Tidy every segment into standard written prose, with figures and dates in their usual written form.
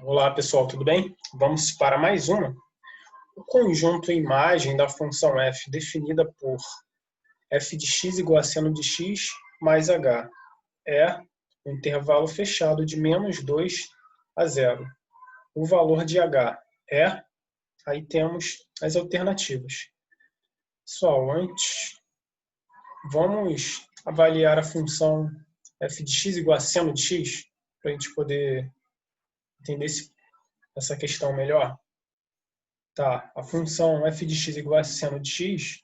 Olá pessoal, tudo bem? Vamos para mais uma. O conjunto imagem da função f definida por f de x igual a seno de x mais h é um intervalo fechado de menos 2 a 0. O valor de h é, aí temos as alternativas. Pessoal, antes vamos avaliar a função f de x igual a seno de x, para a gente poder entender essa questão melhor. Tá, a função f de x igual a seno de x,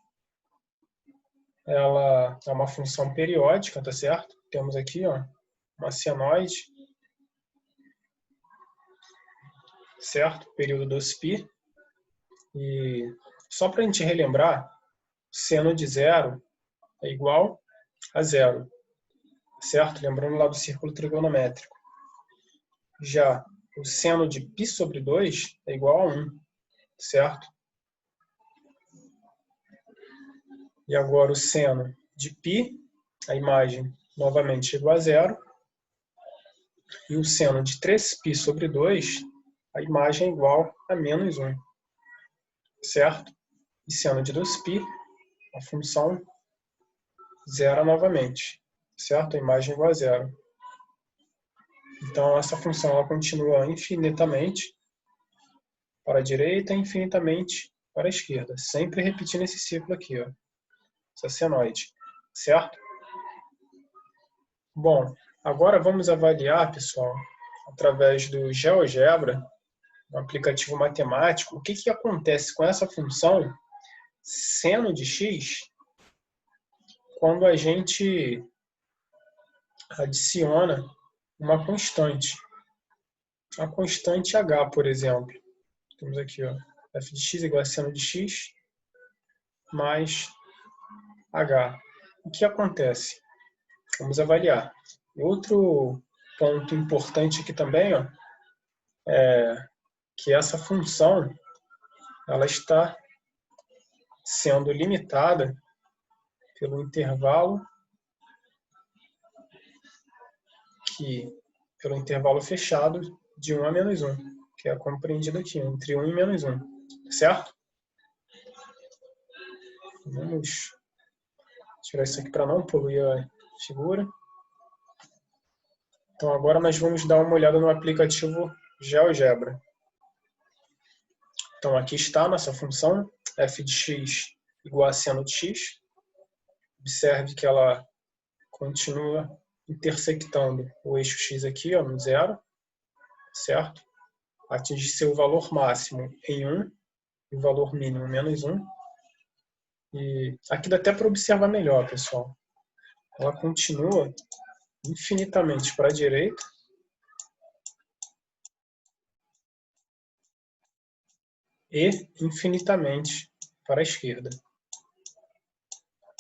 ela é uma função periódica, tá certo? Temos aqui, ó, uma senoide, certo? Período 2π. E só para a gente relembrar, seno de zero é igual a zero, certo? Lembrando lá do círculo trigonométrico. Já o seno de π sobre 2 é igual a 1, certo? E agora o seno de π, a imagem novamente igual a zero. E o seno de 3π sobre 2, a imagem é igual a menos 1, certo? E seno de 2π, a função zero novamente, certo? A imagem é igual a zero. Então, essa função ela continua infinitamente para a direita e infinitamente para a esquerda, sempre repetindo esse ciclo aqui, ó, essa senoide, certo? Bom, agora vamos avaliar, pessoal, através do GeoGebra, um aplicativo matemático, o que acontece com essa função seno de x quando a gente adiciona uma constante. A constante h, por exemplo. Temos aqui, ó, f de x igual a seno de x mais h. O que acontece? Vamos avaliar. Outro ponto importante aqui também, ó, é que essa função ela está sendo limitada pelo intervalo pelo intervalo fechado de 1 a menos 1, que é compreendido aqui, entre 1 e menos 1, certo? Vamos tirar isso aqui para não poluir a figura. Então agora nós vamos dar uma olhada no aplicativo GeoGebra. Então aqui está a nossa função, f de x igual a seno de x. Observe que ela continua intersectando o eixo x aqui, ó, no zero, certo? Atinge seu valor máximo em 1 e o valor mínimo menos 1. E aqui dá até para observar melhor, pessoal. Ela continua infinitamente para a direita e infinitamente para a esquerda,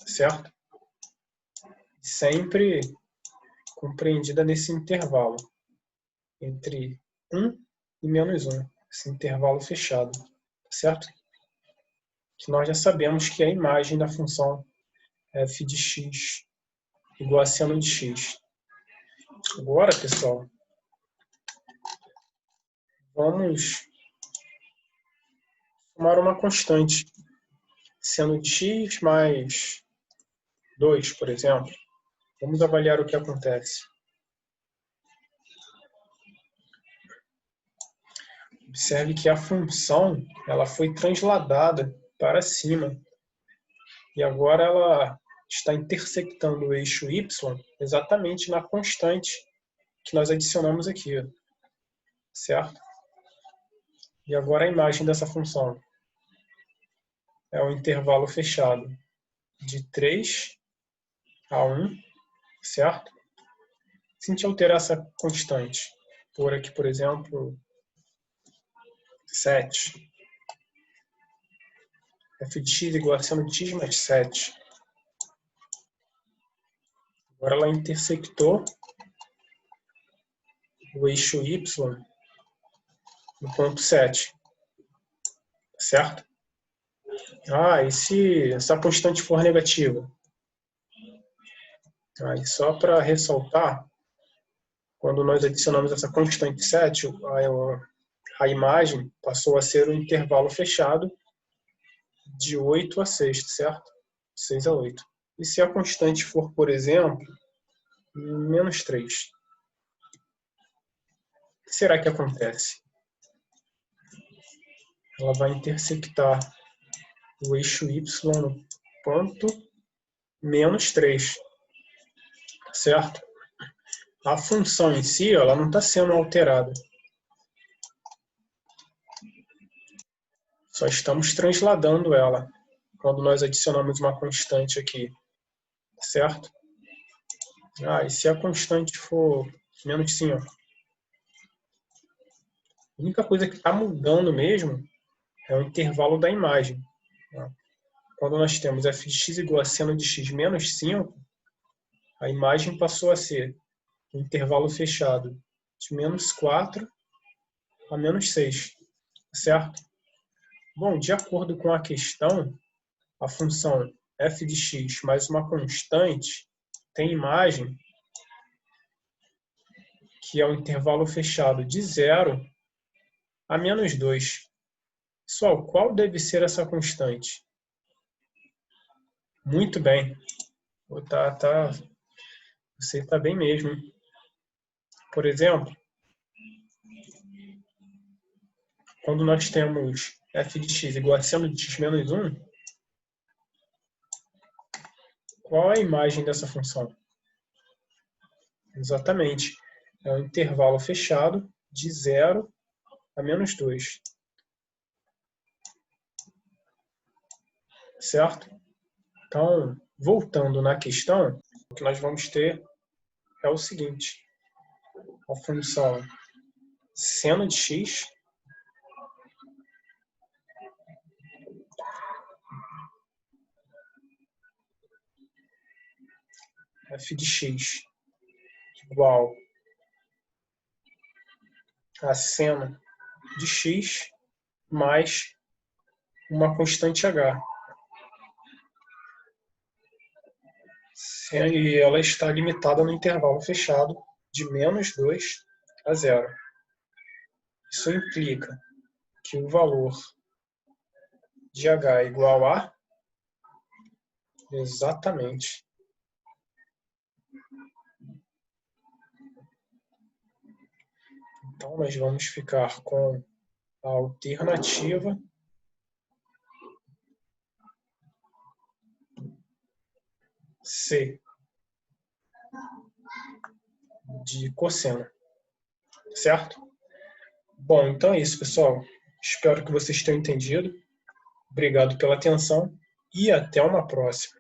certo? Sempre compreendida nesse intervalo entre 1 e menos 1, esse intervalo fechado, certo? Que nós já sabemos que é a imagem da função f de x igual a seno de x. Agora, pessoal, vamos tomar uma constante, seno de x mais 2, por exemplo. Vamos avaliar o que acontece. Observe que a função ela foi transladada para cima e agora ela está intersectando o eixo y exatamente na constante que nós adicionamos aqui, certo? E agora a imagem dessa função é um intervalo fechado de 3 a 1, certo? Se a gente alterar essa constante por aqui, por exemplo, 7, f de x igual a seno de x mais 7. Agora ela intersectou o eixo y no ponto 7, certo? E se essa constante for negativa? Aí só para ressaltar, Quando nós adicionamos essa constante 7, a imagem passou a ser um intervalo fechado de 8 a 6, certo? 6 a 8. E se a constante for, por exemplo, menos 3, o que será que acontece? Ela vai intersectar o eixo y no ponto menos 3, certo? A função em si, ela não está sendo alterada. Só estamos transladando ela quando nós adicionamos uma constante aqui, certo? E se a constante for menos 5? A única coisa que está mudando mesmo é o intervalo da imagem. Quando nós temos f de x igual a seno de x menos 5, a imagem passou a ser um intervalo fechado de menos 4 a menos 6, certo? Bom, de acordo com a questão, a função f de x mais uma constante tem imagem que é um intervalo fechado de 0 a menos 2. Pessoal, qual deve ser essa constante? Muito bem. Você está bem mesmo. Por exemplo, quando nós temos f de x igual a seno de x menos 1, qual é a imagem dessa função? Exatamente. É um intervalo fechado de 0 a menos 2. Certo? Então, voltando na questão, o que nós vamos ter é o seguinte. A função seno de x f de x igual a seno de x mais uma constante h. E ela está limitada no intervalo fechado de menos 2 a 0. Isso implica que o valor de h é igual a exatamente então nós vamos ficar com a alternativa C de cosseno, certo? Bom, então é isso, pessoal. Espero que vocês tenham entendido. Obrigado pela atenção e até uma próxima.